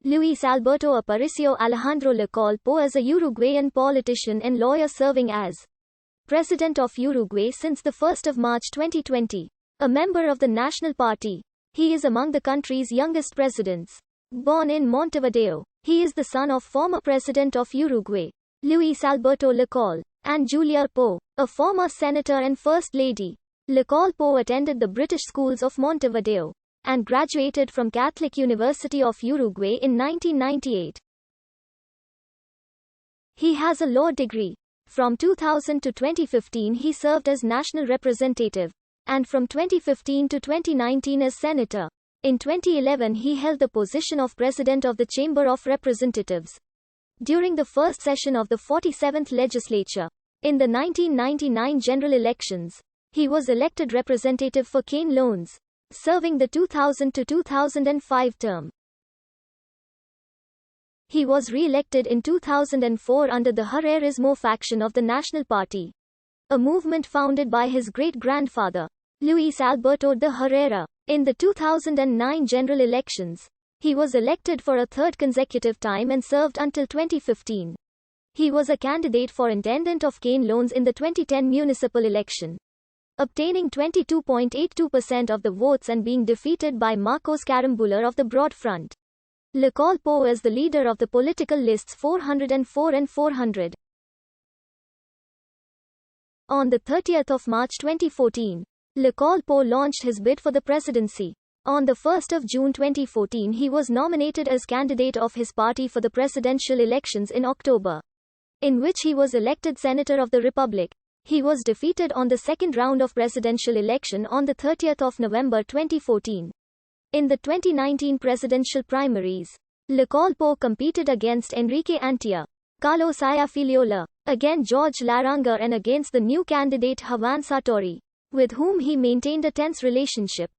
Luis Alberto Aparicio Alejandro Lacalle Pou is a Uruguayan politician and lawyer serving as President of Uruguay since 1 March 2020. A member of the National Party, he is among the country's youngest presidents. Born in Montevideo, he is the son of former President of Uruguay, Luis Alberto Lacalle, and Julia Pou, a former senator and First Lady. Lacalle Pou attended the British schools of Montevideo and graduated from Catholic University of Uruguay in 1998. He has a law degree. From 2000 to 2015 he served as national representative, and from 2015 to 2019 as senator. In 2011 he held the position of president of the Chamber of Representatives. During the first session of the 47th legislature, in the 1999 general elections, he was elected representative for Cane Loans, serving the 2000 to 2005 term. He was re-elected in 2004 under the Herrerismo faction of the National Party, a movement founded by his great-grandfather, Luis Alberto de Herrera. In the 2009 general elections, he was elected for a third consecutive time and served until 2015. He was a candidate for intendant of Cane Loans in the 2010 municipal election, obtaining 22.82% of the votes and being defeated by Marcos Carambular of the Broad Front. Lacalle Pou is the leader of the political lists 404 and 400. On 30 March 2014, Lacalle Pou launched his bid for the presidency. On 1 June 2014 he was nominated as candidate of his party for the presidential elections in October, in which he was elected Senator of the Republic. He was defeated on the second round of presidential election on 30 November 2014. In the 2019 presidential primaries, Lacalle Pou competed against Enrique Antia, Carlos Ayafiliola, against George Laranga and against the new candidate Juan Sartori, with whom he maintained a tense relationship.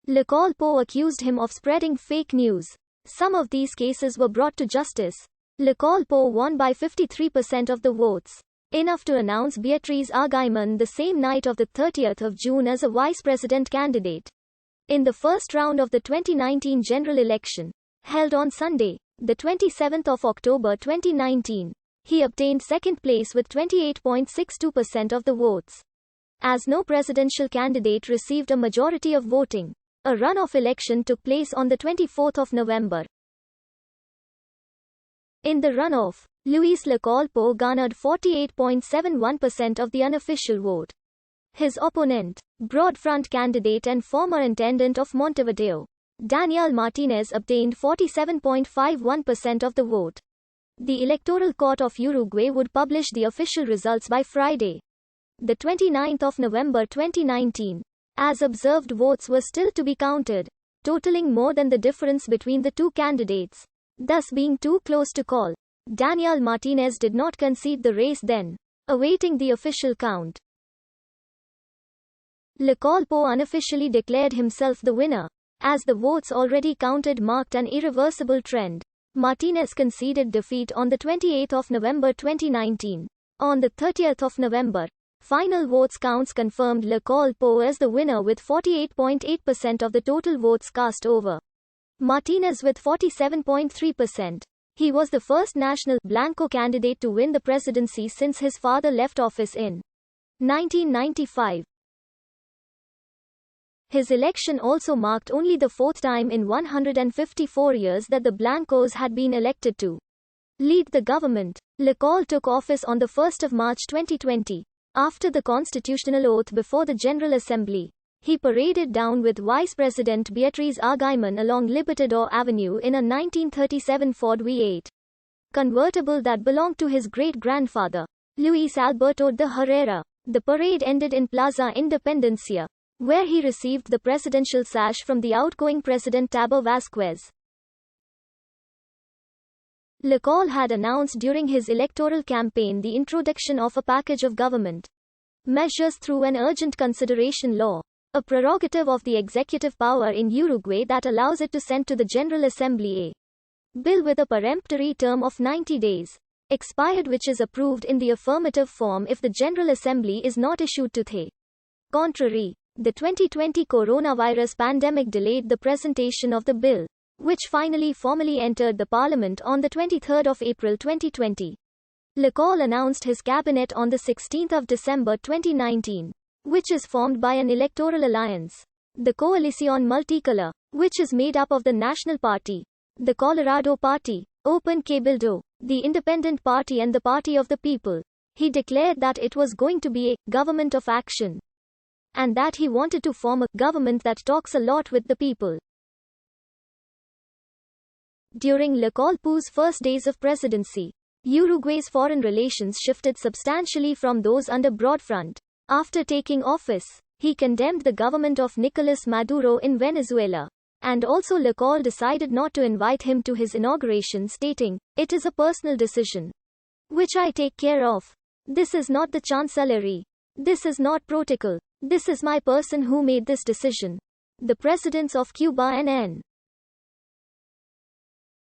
Lacalle Pou accused him of spreading fake news. Some of these cases were brought to justice. Lacalle Pou won by 53% of the votes, enough to announce Beatriz Argaiman the same night of 30 June as a vice president candidate. In the first round of the 2019 general election, held on Sunday, 27 October 2019, he obtained second place with 28.62% of the votes. As no presidential candidate received a majority of voting, a runoff election took place on 24 November. In the runoff, Luis Lacalle Pou garnered 48.71% of the unofficial vote. His opponent, Broad Front candidate and former intendant of Montevideo, Daniel Martinez, obtained 47.51% of the vote. The Electoral Court of Uruguay would publish the official results by Friday, 29 November 2019. As observed, votes were still to be counted, totaling more than the difference between the two candidates, thus being too close to call. Daniel Martinez did not concede the race then, awaiting the official count. Lacalle Pou unofficially declared himself the winner, as the votes already counted marked an irreversible trend. Martinez conceded defeat on 28 November 2019. On 30 November, final votes counts confirmed Lacalle Pou as the winner with 48.8% of the total votes cast over Martinez with 47.3%. He was the first national Blanco candidate to win the presidency since his father left office in 1995. His election also marked only the fourth time in 154 years that the Blancos had been elected to lead the government. Lacalle took office on 1 March 2020. After the constitutional oath before the General Assembly, he paraded down with Vice President Beatriz Argaiman along Libertador Avenue in a 1937 Ford V8 convertible that belonged to his great-grandfather, Luis Alberto de Herrera. The parade ended in Plaza Independencia, where he received the presidential sash from the outgoing President Tabo Vázquez. Lacalle had announced during his electoral campaign the introduction of a package of government measures through an urgent consideration law, a prerogative of the executive power in Uruguay that allows it to send to the General Assembly a bill with a peremptory term of 90 days, expired, which is approved in the affirmative form if the General Assembly is not issued to the contrary. The 2020 coronavirus pandemic delayed the presentation of the bill. which finally formally entered the parliament on the 23rd of April 2020. Lacalle announced his cabinet on the 16th of December 2019, which is formed by an electoral alliance, the Coalición Multicolor, which is made up of the National Party, the Colorado Party, Open Cabildo, the Independent Party and the Party of the People. He declared that it was going to be a government of action, and that he wanted to form a government that talks a lot with the people. During Lacalle Pou's first days of presidency, Uruguay's foreign relations shifted substantially from those under Broadfront. After taking office, he condemned the government of Nicolas Maduro in Venezuela. And also Lacalle decided not to invite him to his inauguration, stating, "It is a personal decision, which I take care of. This is not the chancellery. This is not protocol. This is my person who made this decision." The presidents of Cuba and N.